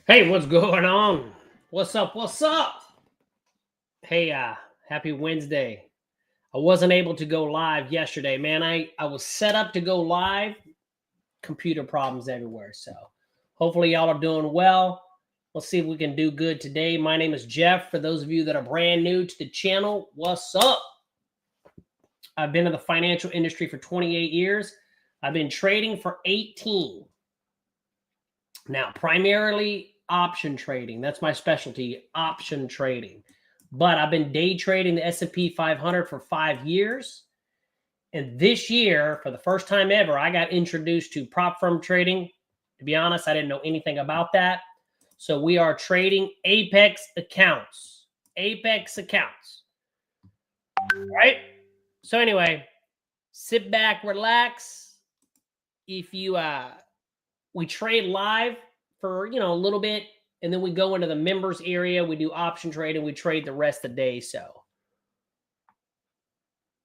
Hey, what's going on? What's up? What's up? Hey, happy Wednesday. I wasn't able to go live yesterday, man. I was set up to go live, computer problems everywhere. So hopefully y'all are doing well. Let's see if we can do good today. My name is Jeff. For those of you that are brand new to the channel, what's up? I've been in the financial industry for 28 years. I've been trading for 18. Now, primarily option trading. That's my specialty, option trading. But I've been day trading the S&P 500 for 5 years. And this year, for the first time ever, I got introduced to prop firm trading. To be honest, I didn't know anything about that. So we are trading Apex accounts. Apex accounts. Right? So anyway, sit back, relax. If you we trade live for, a little bit, and then we go into the members area. We do option trade, and we trade the rest of the day. So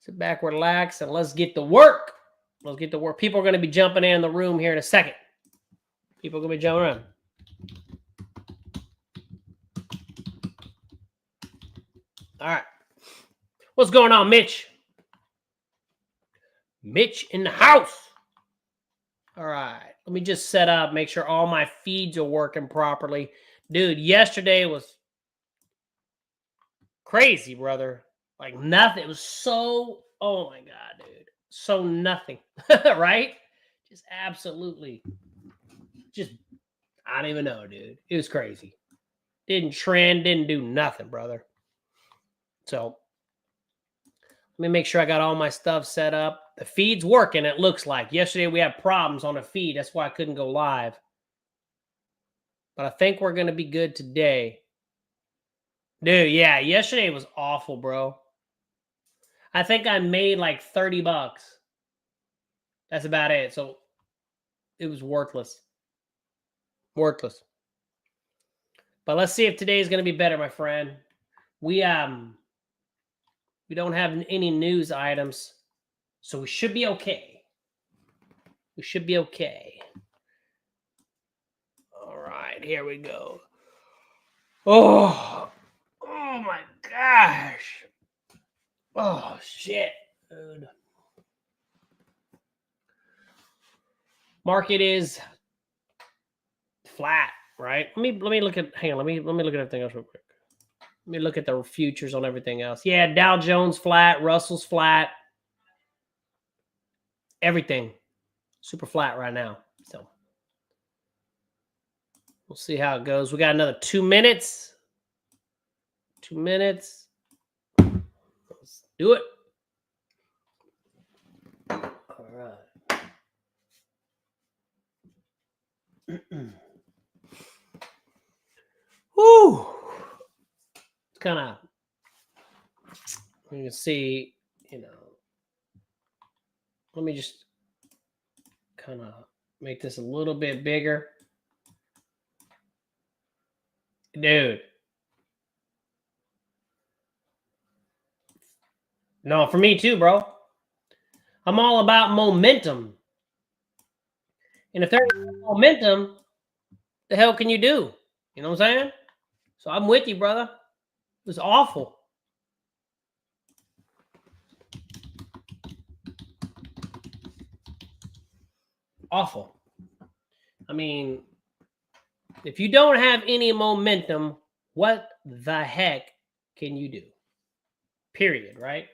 sit back, relax, and let's get to work. Let's get to work. People are going to be jumping in the room here in a second. People are going to be jumping around. All right. What's going on, Mitch? Mitch in the house. All right. Let me just set up, make sure all my feeds are working properly. Dude, yesterday was crazy, brother. Like nothing. It was so, oh my God, dude. So nothing, right? Just absolutely, I don't even know, dude. It was crazy. Didn't trend, didn't do nothing, brother. So let me make sure I got all my stuff set up. The feed's working, it looks like. Yesterday we had problems on the feed. That's why I couldn't go live. But I think we're going to be good today. Dude, yeah, yesterday was awful, bro. I think I made like $30. That's about it. So it was worthless. Worthless. But let's see if today is going to be better, my friend. We don't have any news items, so we should be okay. We should be okay. All right, here we go. Oh my gosh. Oh shit, dude. Market is flat, right? Let me look at. Hang on. Let me look at everything else real quick. Let me look at the futures on everything else. Yeah, Dow Jones flat, Russell's flat. Everything super flat right now. So we'll see how it goes. We got another 2 minutes. 2 minutes. Let's do it. All right. Woo! It's kind of, you can see, let me just kind of make this a little bit bigger. Dude. No, for me too, bro. I'm all about momentum. And if there's no momentum, the hell can you do? You know what I'm saying? So I'm with you, brother. It was awful. Awful. I mean, if you don't have any momentum, what the heck can you do? Period, right?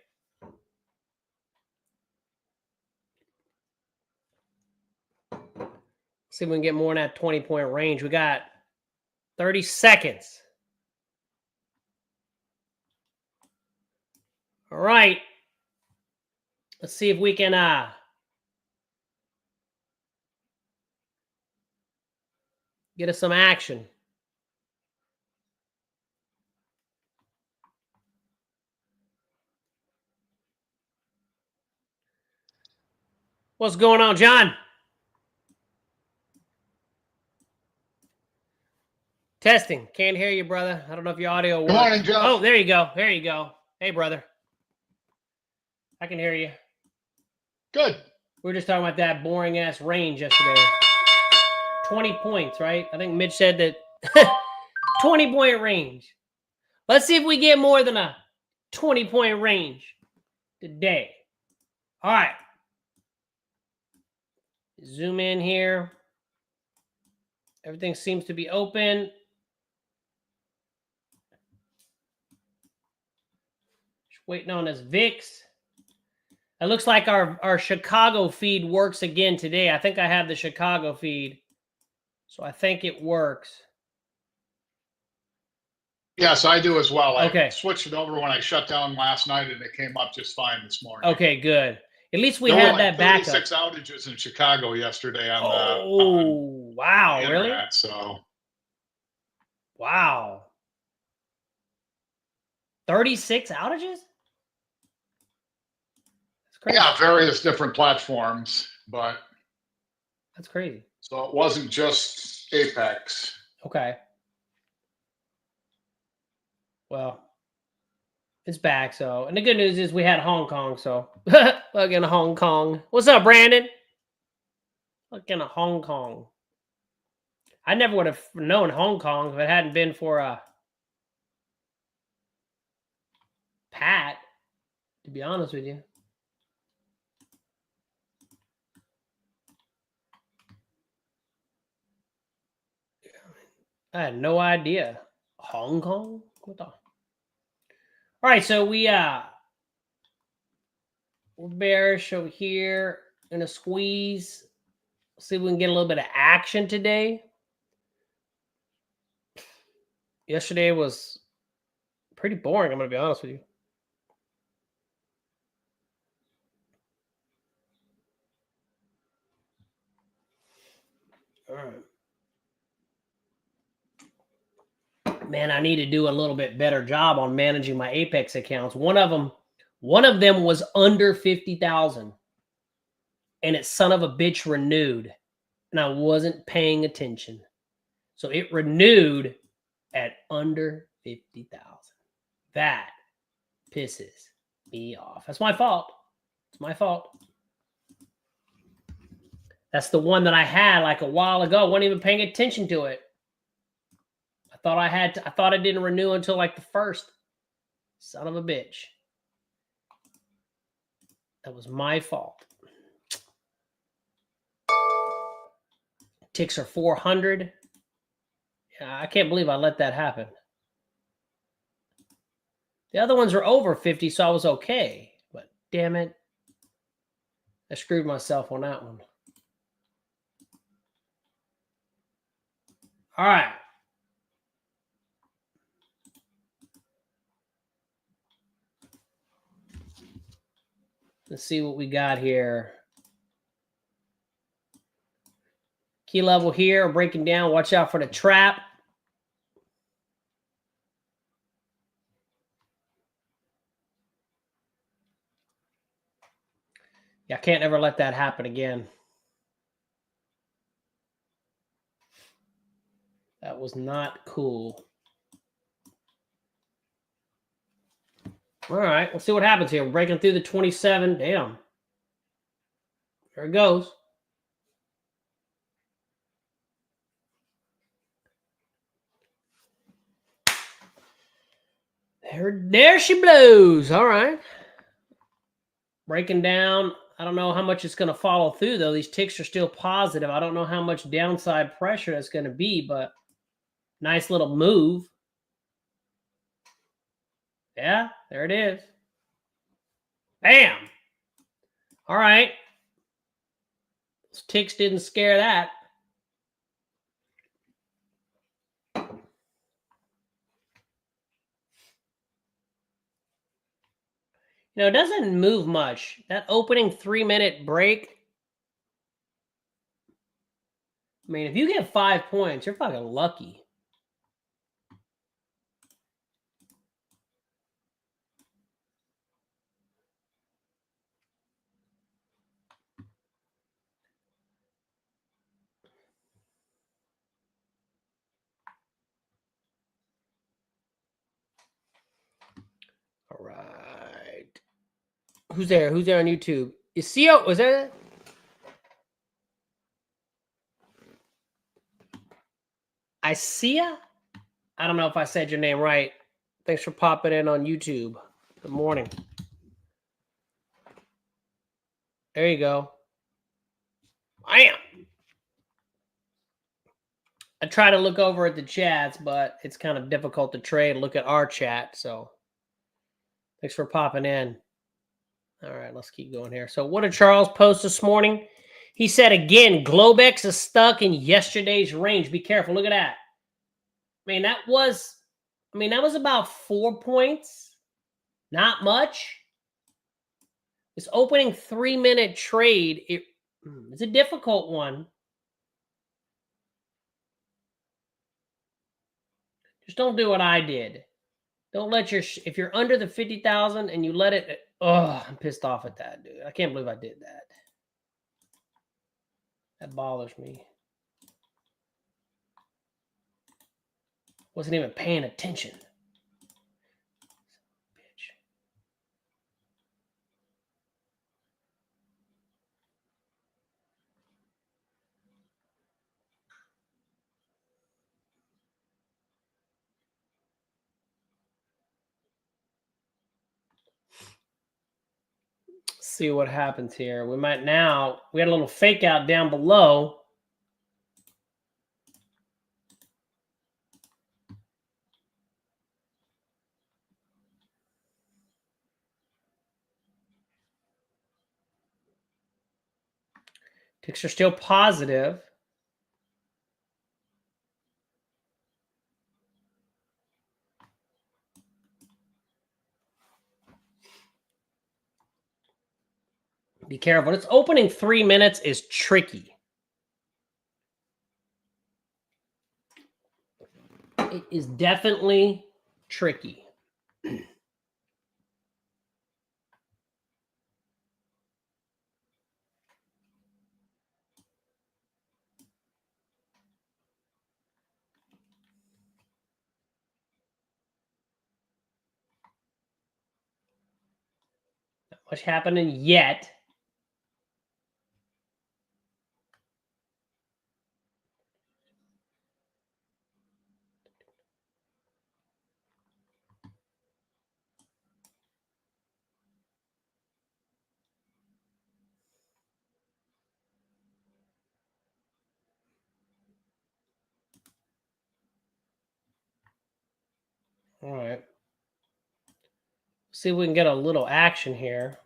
See if we can get more in that 20-point range. We got 30 seconds. All right. Let's see if we can get us some action. What's going on, John? Testing. Can't hear you, brother. I don't know if your audio works. Good morning, Jeff. Oh, there you go. There you go. Hey, brother. I can hear you. Good. We were just talking about that boring-ass range yesterday. 20 points, right? I think Mitch said that 20-point range. Let's see if we get more than a 20-point range today. All right. Zoom in here. Everything seems to be open. Just waiting on this VIX. It looks like our Chicago feed works again today. I think I have the Chicago feed, so I think it works. Yes, I do as well. Okay. I switched it over when I shut down last night, and it came up just fine this morning. Okay, good. At least we there had were like that backup. 36 outages in Chicago yesterday on wow, the really? internet, so wow. 36 outages? That's crazy. Yeah, various different platforms, but that's crazy. So it wasn't just Apex. Okay. Well, it's back, so. And the good news is we had Hong Kong, so. Fucking Hong Kong. What's up, Brandon? Fucking Hong Kong. I never would have known Hong Kong if it hadn't been for Pat, to be honest with you. I had no idea. Hong Kong? What the? All right, so we're bearish over here. Gonna squeeze. See if we can get a little bit of action today. Yesterday was pretty boring, I'm gonna be honest with you. All right. Man, I need to do a little bit better job on managing my Apex accounts. One of them was under 50,000, and its son of a bitch renewed, and I wasn't paying attention. So it renewed at under 50,000. That pisses me off. That's my fault. It's my fault. That's the one that I had like a while ago. I wasn't even paying attention to it. I thought I didn't renew until like the 1st. Son of a bitch. That was my fault. Ticks are 400. Yeah, I can't believe I let that happen. The other ones are over 50, so I was okay. But damn it, I screwed myself on that one. All right. Let's see what we got here. Key level here, breaking down. Watch out for the trap. Yeah, I can't ever let that happen again. That was not cool. All right, let's see what happens here. We're breaking through the 27. Damn. There it goes. There she blows. All right. Breaking down. I don't know how much it's going to follow through, though. These ticks are still positive. I don't know how much downside pressure that's going to be, but nice little move. Yeah, there it is. Bam. All right. Those ticks didn't scare that. You know, it doesn't move much. That opening 3-minute break. I mean, if you get 5 points, you're fucking lucky. All right. Who's there? Who's there on YouTube? Is CEO? Was that? Isia? I don't know if I said your name right. Thanks for popping in on YouTube. Good morning. There you go. Bam! I try to look over at the chats, but it's kind of difficult to trade. Look at our chat. So thanks for popping in. All right, let's keep going here. So what did Charles post this morning? He said again, Globex is stuck in yesterday's range. Be careful. Look at that. That was about 4 points. Not much. This opening 3-minute trade, it's a difficult one. Just don't do what I did. Don't let if you're under the 50,000 and you let it, I'm pissed off at that, dude. I can't believe I did that. That bothers me. Wasn't even paying attention. Bitch. See what happens here. We had a little fake out down below. Ticks are still positive. Be careful. It's opening 3 minutes is tricky. It is definitely tricky. Not much happening yet. All right. See if we can get a little action here.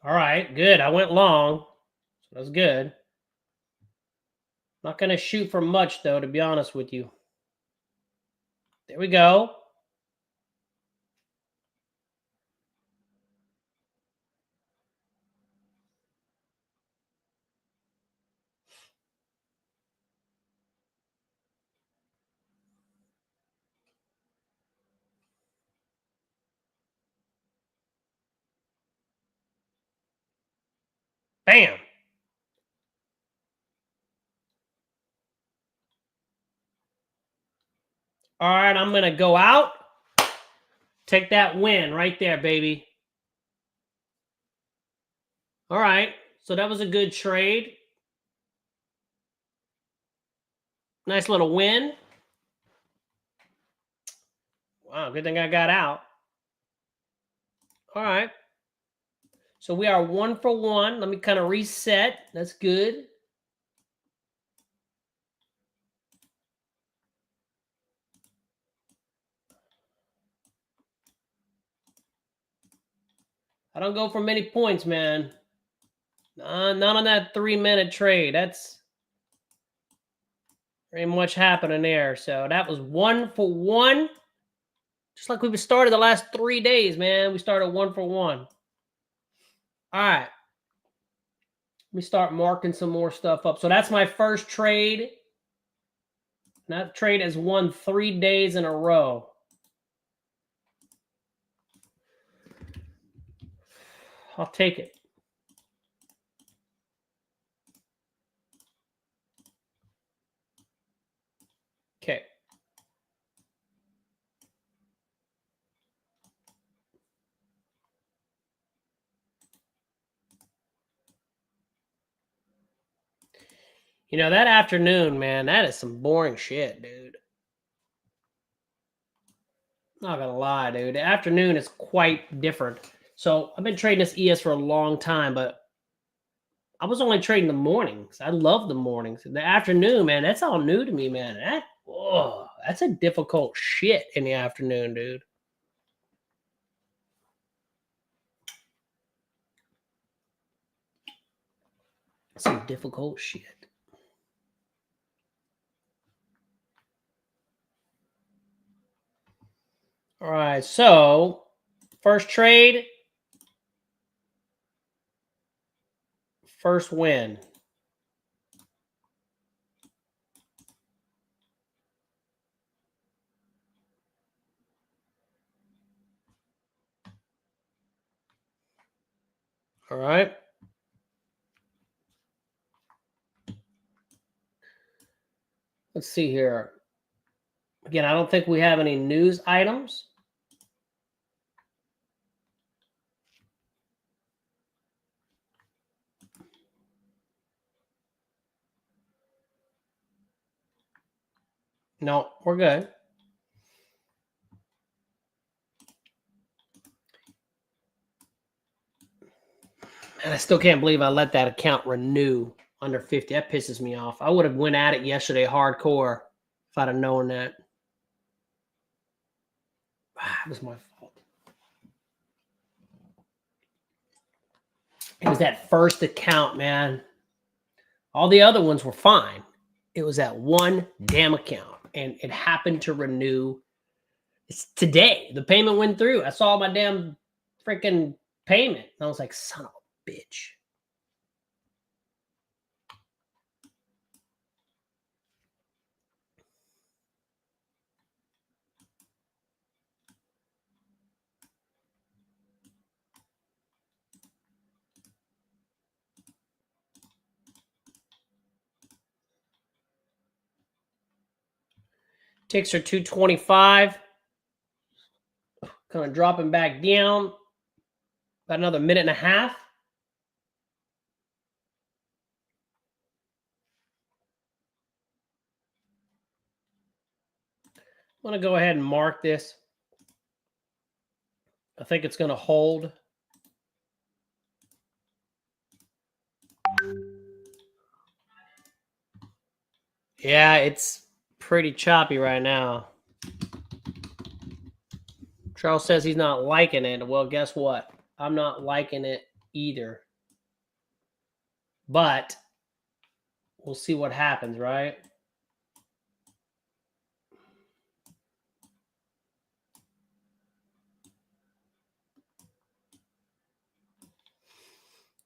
All right, good. I went long. So that's good. Not going to shoot for much, though, to be honest with you. There we go. Bam. All right, I'm going to go out. Take that win right there, baby. All right, so that was a good trade. Nice little win. Wow, good thing I got out. All right. So we are 1 for 1. Let me kind of reset. That's good. I don't go for many points, man. Not on that 3-minute trade. That's very much happening there. So that was 1 for 1. Just like we started the last 3 days, man. We started 1 for 1. All right. Let me start marking some more stuff up. So that's my first trade. That trade has won 3 days in a row. I'll take it. Okay. You know, that afternoon, man, that is some boring shit, dude. Not gonna lie, dude. The afternoon is quite different. So I've been trading this ES for a long time, but I was only trading the mornings. I love the mornings. The afternoon, man, that's all new to me, man. That's a difficult shit in the afternoon, dude. Some difficult shit. All right, so first trade, first win. All right. Let's see here. Again, I don't think we have any news items. No, we're good. And I still can't believe I let that account renew under 50. That pisses me off. I would have went at it yesterday hardcore if I'd have known that. It was my fault. It was that first account, man. All the other ones were fine. It was that one damn account. And it happened to renew. It's today. The payment went through. I saw my damn freaking payment. And I was like, son of a bitch. Ticks are 225. Kind of dropping back down. About another minute and a half. I'm going to go ahead and mark this. I think it's going to hold. Yeah, it's pretty choppy right now. Charles says he's not liking it. Well, guess what? I'm not liking it either. But we'll see what happens, right?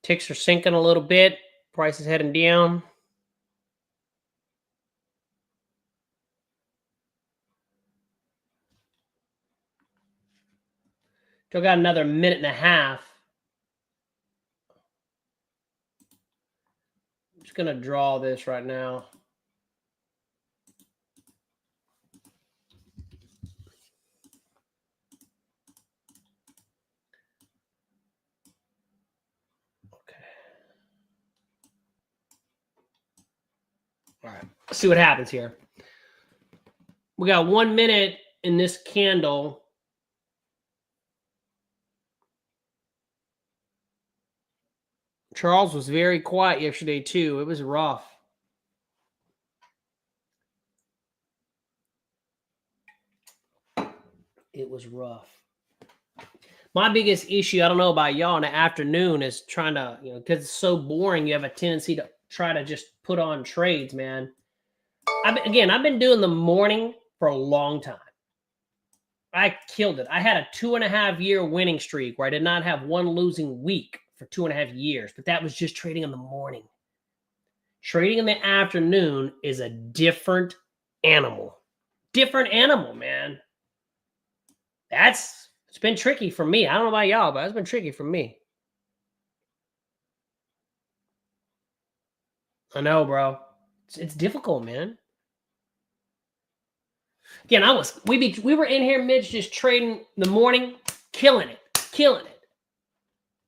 Ticks are sinking a little bit. Price is heading down. Still got another minute and a half. I'm just going to draw this right now. Okay. All right. Let's see what happens here. We got 1 minute in this candle. Charles was very quiet yesterday, too. It was rough. It was rough. My biggest issue, I don't know about y'all in the afternoon, is trying to, because it's so boring, you have a tendency to try to just put on trades, man. I've been doing the morning for a long time. I killed it. I had a 2.5-year winning streak where I did not have one losing week for 2.5 years, but that was just trading in the morning. Trading in the afternoon is a different animal. Different animal, man. It's been tricky for me. I don't know about y'all, but it's been tricky for me. I know, bro. It's difficult, man. Again, we were in here, Mitch, just trading the morning, killing it.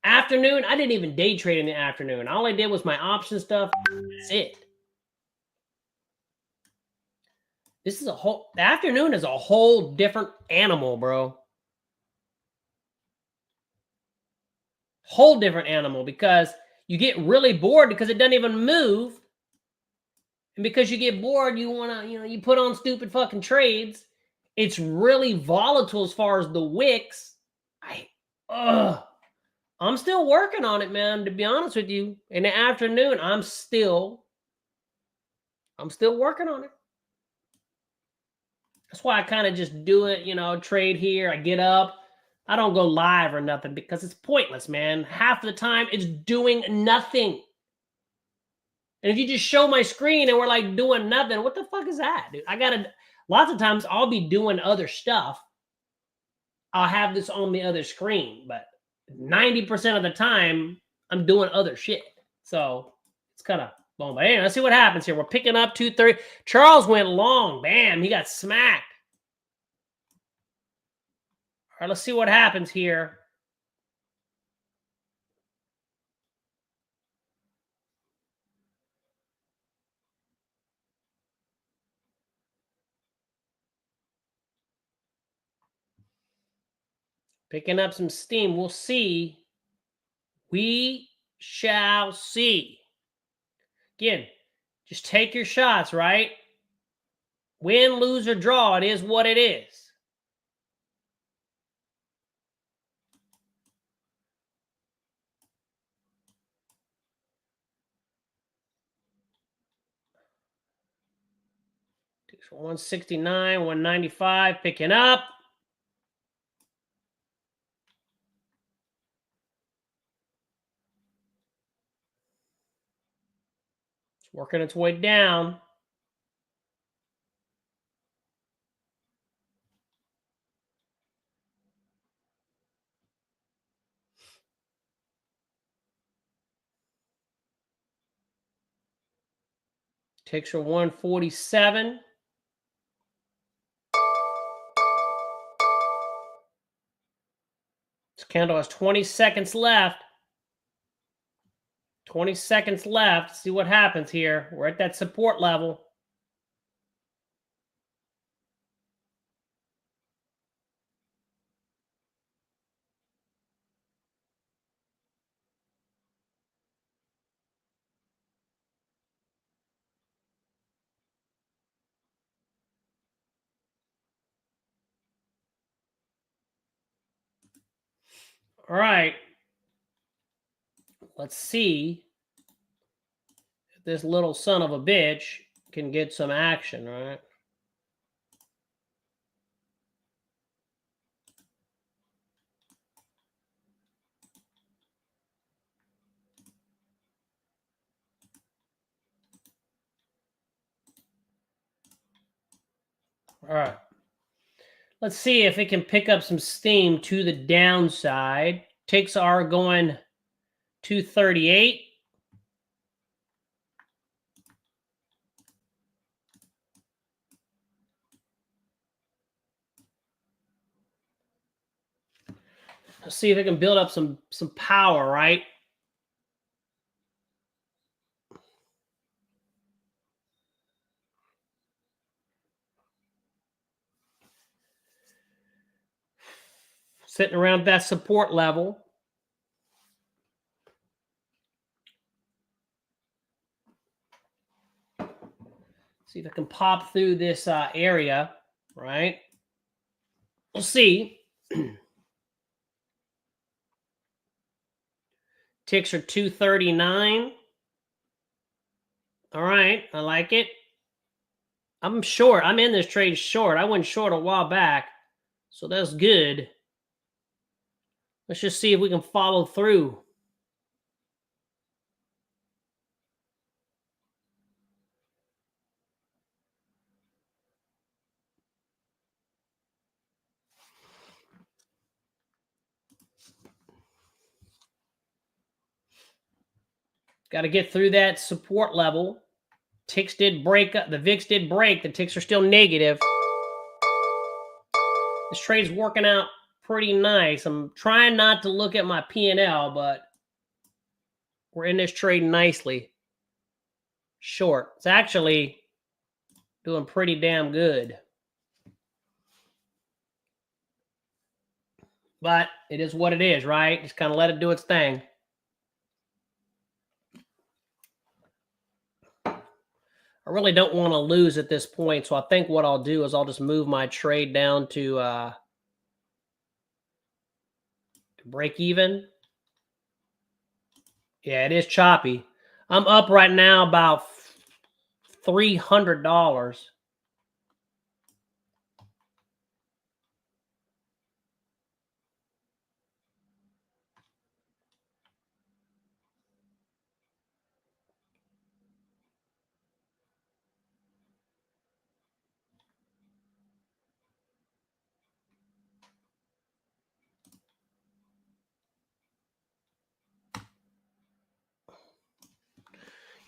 Afternoon, I didn't even day trade in the afternoon. All I did was my option stuff. That's it. This is the afternoon is a whole different animal, bro. Whole different animal, because you get really bored because it doesn't even move. And because you get bored, you want to, you put on stupid fucking trades. It's really volatile as far as the wicks. I'm still working on it, man, to be honest with you. In the afternoon, I'm still working on it. That's why I kind of just do it, trade here. I get up. I don't go live or nothing because it's pointless, man. Half the time, it's doing nothing. And if you just show my screen and we're like doing nothing, what the fuck is that, dude? Lots of times I'll be doing other stuff. I'll have this on the other screen, but 90% of the time I'm doing other shit. So it's kind of long. But anyway, let's see what happens here. We're picking up 230. Charles went long. Bam, he got smacked. All right, let's see what happens here. Picking up some steam. We'll see. We shall see. Again, just take your shots, right? Win, lose, or draw. It is what it is. Takes 169, 195, picking up. It's working its way down. Takes her 147. This candle has 20 seconds left. 20 seconds left. See what happens here. We're at that support level. All right. Let's see if this little son of a bitch can get some action, right? All right. Let's see if it can pick up some steam to the downside. Ticks are going 238. Let's see if it can build up some power, right? Sitting around that support level. See if I can pop through this area, right? We'll see. Ticks are 239. All right, I like it. I'm short. I'm in this trade short. I went short a while back, so that's good. Let's just see if we can follow through. Got to get through that support level. Ticks did break up. The VIX did break. The ticks are still negative. This trade's working out pretty nice. I'm trying not to look at my P&L, but we're in this trade nicely. Short. It's actually doing pretty damn good. But it is what it is, right? Just kind of let it do its thing. I really don't want to lose at this point, so I think what I'll do is I'll just move my trade down to break even. Yeah, it is choppy. I'm up right now about $300.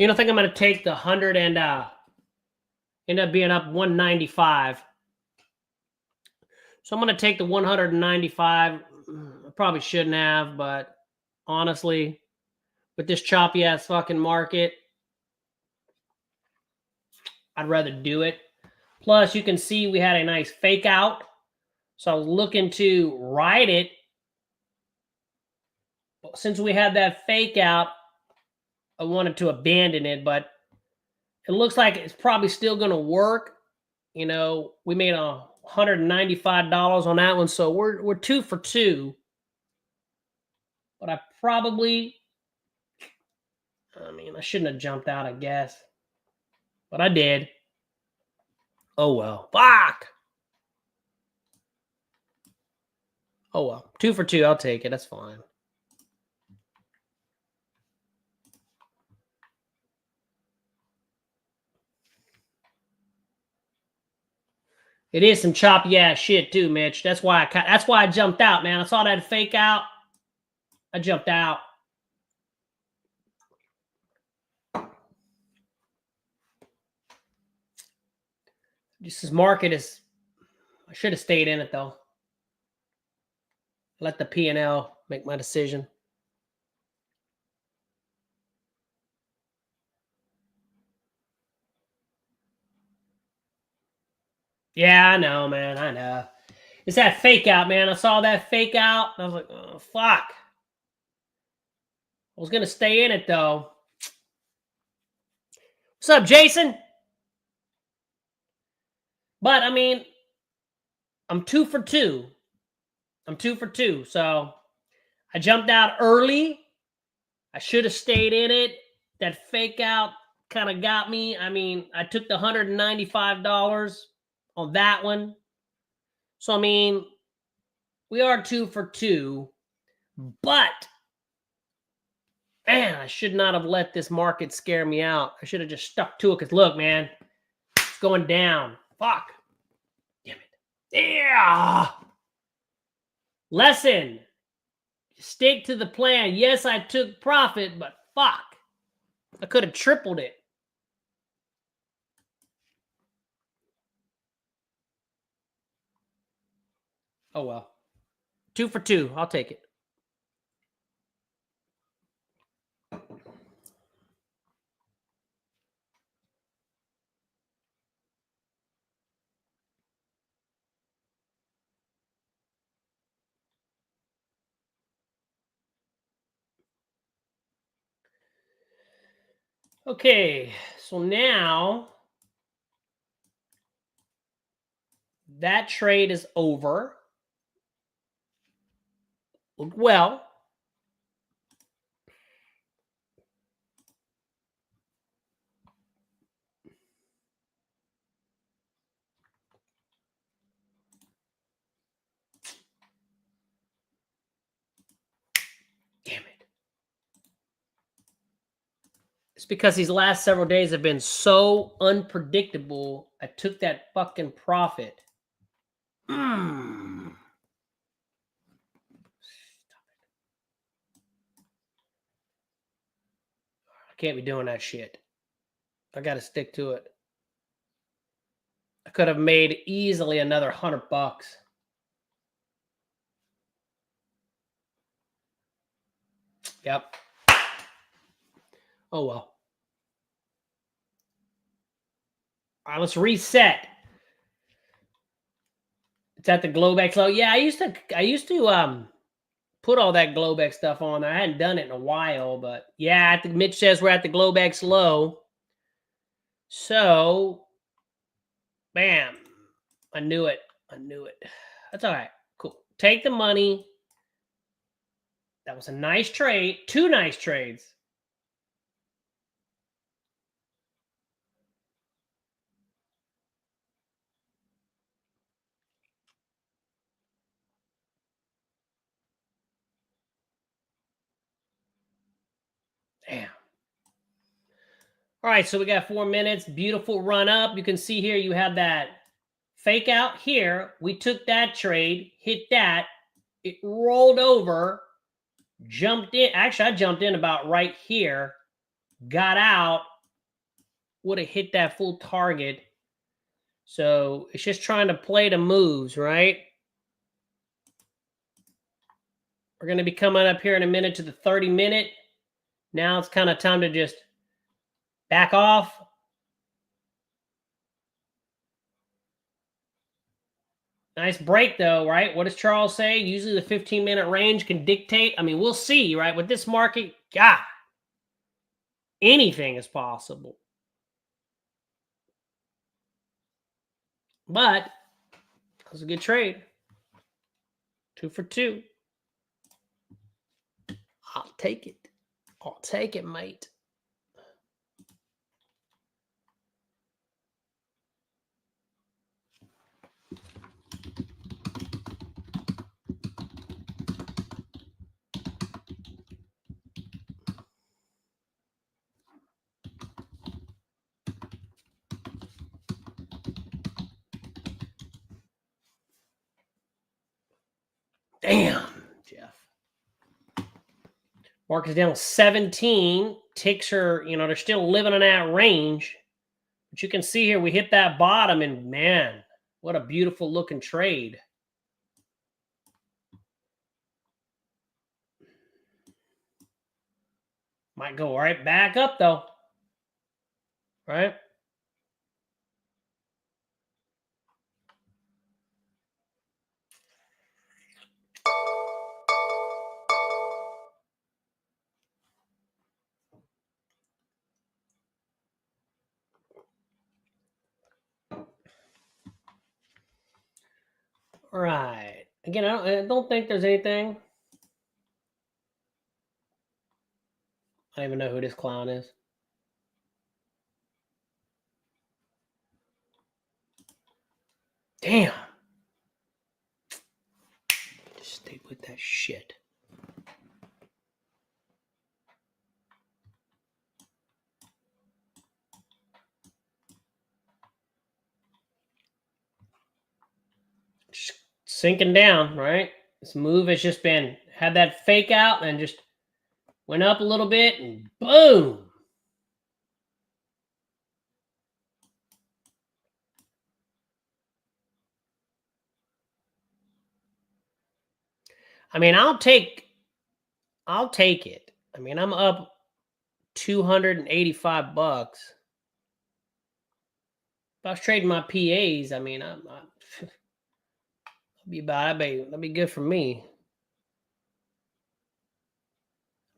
I think I'm going to take the 100 and end up being up 195. So I'm going to take the 195. I probably shouldn't have, but honestly, with this choppy ass fucking market, I'd rather do it. Plus, you can see we had a nice fake out. So I was looking to ride it. Since we had that fake out, I wanted to abandon it, but it looks like it's probably still going to work. We made $195 on that one, so we're 2 for 2. But I shouldn't have jumped out, I guess. But I did. Oh well. Fuck! Oh well. 2 for 2, I'll take it. That's fine. It is some choppy ass shit too, Mitch. That's why I jumped out, man. I saw that fake out. I jumped out. This market is. I should have stayed in it though. Let the P&L make my decision. Yeah, I know, man. I know. It's that fake out, man. I saw that fake out. And I was like, oh, fuck. I was going to stay in it, though. What's up, Jason? But, I'm 2 for 2. I'm 2 for 2. So, I jumped out early. I should have stayed in it. That fake out kind of got me. I took the $195 on that one. So, we are 2 for 2. But, man, I should not have let this market scare me out. I should have just stuck to it. Because, look, man, it's going down. Fuck. Damn it. Yeah. Lesson. Stick to the plan. Yes, I took profit, but fuck. I could have tripled it. Oh, well. 2 for 2. I'll take it. Okay, so now that trade is over. Well, damn it. It's because these last several days have been so unpredictable. I took that fucking profit. I can't be doing that shit. I got to stick to it. I could have made easily another $100. Yep. Oh well. All right, let's reset. It's at the Globex low. Yeah, I used to put all that Globex stuff on there. I hadn't done it in a while, but yeah, Mitch says we're at the Globex low. So, bam. I knew it. That's all right. Cool. Take the money. That was a nice trade. 2 nice trades. Damn. All right, so we got 4 minutes. Beautiful run up. You can see here you have that fake out here. We took that trade, hit that. It rolled over, jumped in. Actually, I jumped in about right here, got out, would have hit that full target. So it's just trying to play the moves, right? We're going to be coming up here in a minute to the 30-minute. Now it's kind of time to just back off. Nice break, though, right? What does Charles say? Usually the 15-minute range can dictate. I mean, we'll see, right? With this market, God, anything is possible. But that was a good trade. 2 for 2. I'll take it. I'll take it, mate. Damn, Jeff. Market's down 17. Ticks are, they're still living in that range. But you can see here, we hit that bottom, and man, what a beautiful looking trade. Might go right back up, though. Right? All right. Again, I don't think there's anything. I don't even know who this clown is. Damn. Just stay with that shit. Just sinking down, right? This move has just had that fake out and just went up a little bit and boom. I mean, I'll take it. I mean, I'm up $285. If I was trading my PAs, I mean, that'd be good for me.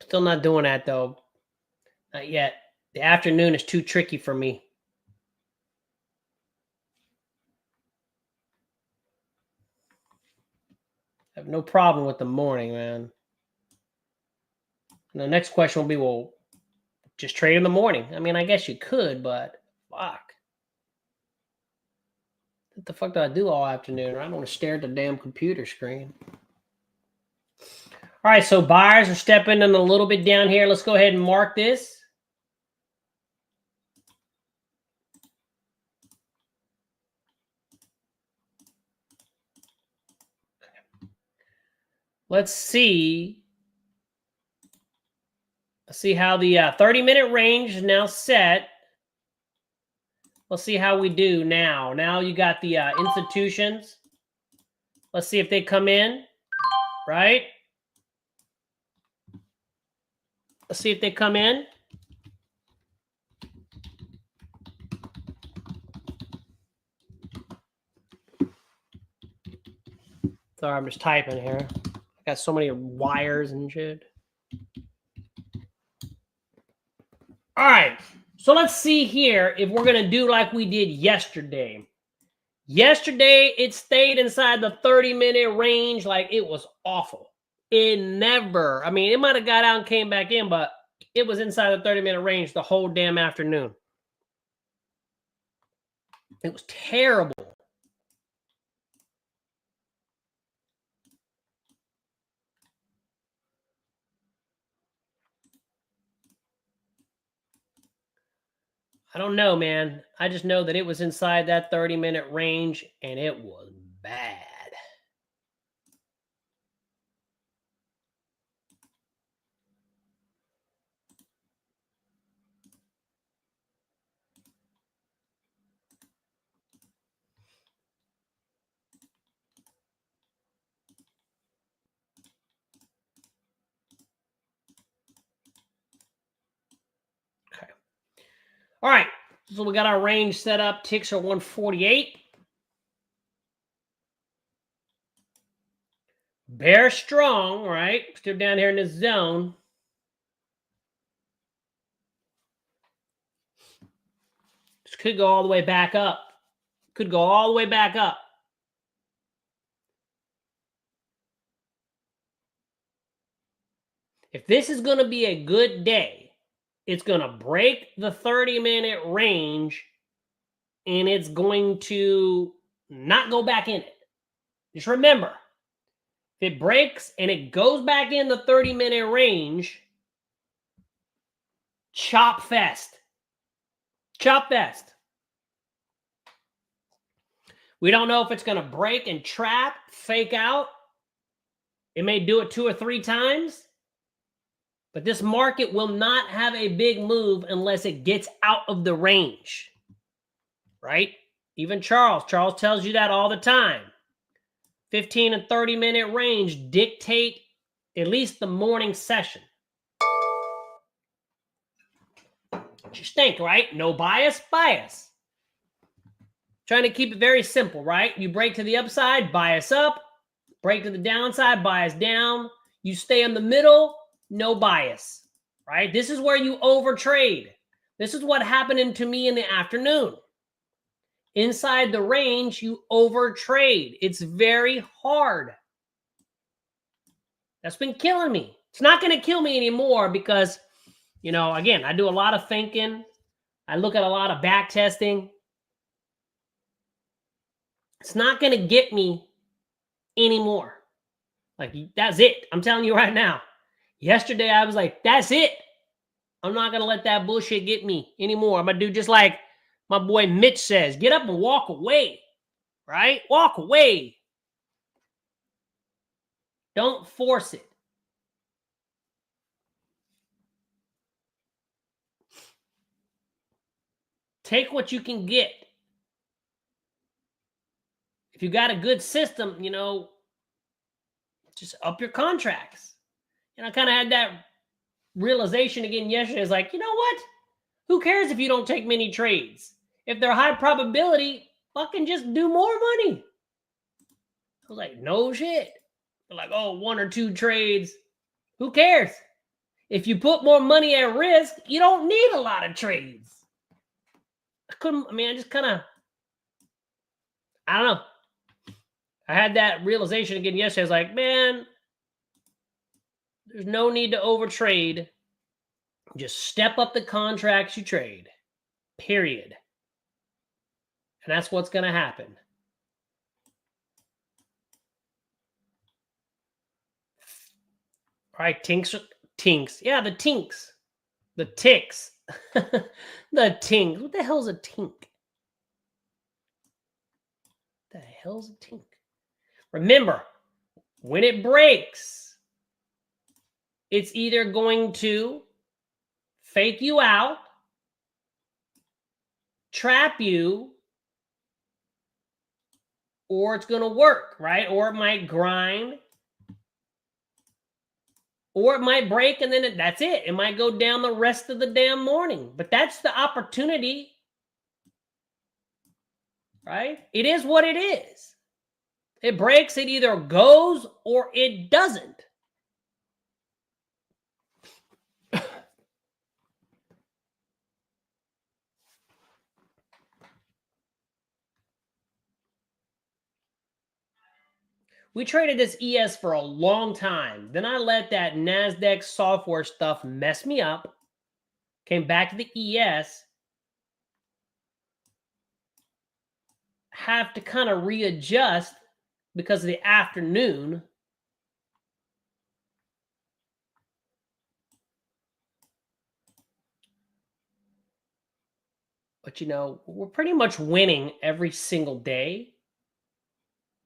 Still not doing that though. Not yet. The afternoon is too tricky for me. I have no problem with the morning, man. And the next question will be, well, just trade in the morning. I mean, I guess you could, but fuck. What the fuck do I do all afternoon? I don't want to stare at the damn computer screen. All right, so buyers are stepping in a little bit down here. Let's go ahead and mark this. Let's see. Let's see how the 30-minute range is now set. Let's see how we do now. Now you got the institutions. Let's see if they come in, right? Let's see if they come in. Sorry, I'm just typing here. I got so many wires and shit. All right. So let's see here if we're going to do like we did yesterday. Yesterday, it stayed inside the 30-minute range like it was awful. It never, I mean, it might have got out and came back in, but it was inside the 30-minute range the whole damn afternoon. It was terrible. I don't know, man. I just know that it was inside that 30-minute range, and it was bad. Okay. All right. So we got our range set up. Ticks are 148. Bear strong, right? Still down here in this zone. This could go all the way back up. Could go all the way back up. If this is going to be a good day, it's going to break the 30-minute range, and it's going to not go back in it. Just remember, if it breaks and it goes back in the 30-minute range, chop fest. Chop fest. We don't know if it's going to break and trap, fake out. It may do it 2 or 3 times. But this market will not have a big move unless it gets out of the range. Right? Even Charles tells you that all the time. 15 and 30-minute range dictate at least the morning session. Just think, right? No bias, bias. Trying to keep it very simple, right? You break to the upside, bias up. Break to the downside, bias down. You stay in the middle, no bias, right? This is where you overtrade. This is what happened to me in the afternoon. Inside the range, you overtrade. It's very hard. That's been killing me. It's not going to kill me anymore because, you know, again, I do a lot of thinking. I look at a lot of back testing. It's not going to get me anymore. Like, that's it. I'm telling you right now. Yesterday, I was like, that's it. I'm not going to let that bullshit get me anymore. I'm going to do just like my boy Mitch says. Get up and walk away. Right? Walk away. Don't force it. Take what you can get. If you got a good system, you know, just up your contracts. And I kind of had that realization again yesterday. It's like, you know what? Who cares if you don't take many trades? If they're high probability, fucking just do more money. I was like, no shit. They're like, oh, 1 or 2 trades. Who cares? If you put more money at risk, you don't need a lot of trades. I just kind of, I don't know. I had that realization again yesterday. I was like, man, there's no need to overtrade. Just step up the contracts you trade. Period. And that's what's going to happen. All right, tinks. Yeah, the tinks. The ticks. The tinks. What the hell's a tink? What the hell's a tink? Remember, when it breaks, it's either going to fake you out, trap you, or it's going to work, right? Or it might grind, or it might break, and then that's it. It might go down the rest of the damn morning. But that's the opportunity, right? It is what it is. It breaks, it either goes or it doesn't. We traded this ES for a long time. Then I let that NASDAQ software stuff mess me up. Came back to the ES. Have to kind of readjust because of the afternoon. But, you know, we're pretty much winning every single day.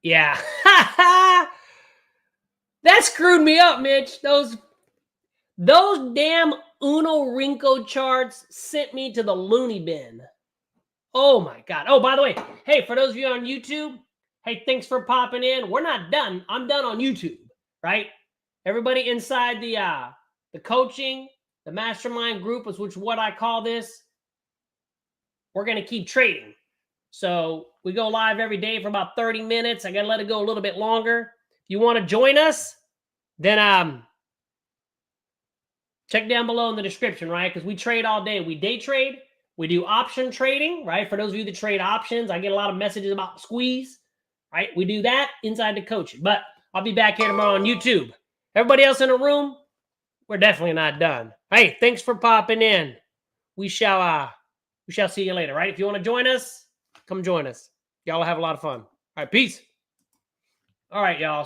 Yeah. That screwed me up, Mitch. Those damn Uno Rinco charts sent me to the loony bin. Oh, my God. Oh, by the way, hey, for those of you on YouTube, hey, thanks for popping in. We're not done. I'm done on YouTube, right? Everybody inside the coaching, the mastermind group, is which what I call this. We're going to keep trading. So we go live every day for about 30 minutes. I got to let it go a little bit longer. If you want to join us, then check down below in the description, right? Because we trade all day. We day trade. We do option trading, right? For those of you that trade options, I get a lot of messages about squeeze, right? We do that inside the coaching. But I'll be back here tomorrow on YouTube. Everybody else in the room, we're definitely not done. Hey, thanks for popping in. We shall see you later, right? If you want to join us, come join us. Y'all will have a lot of fun. All right, peace. All right, y'all.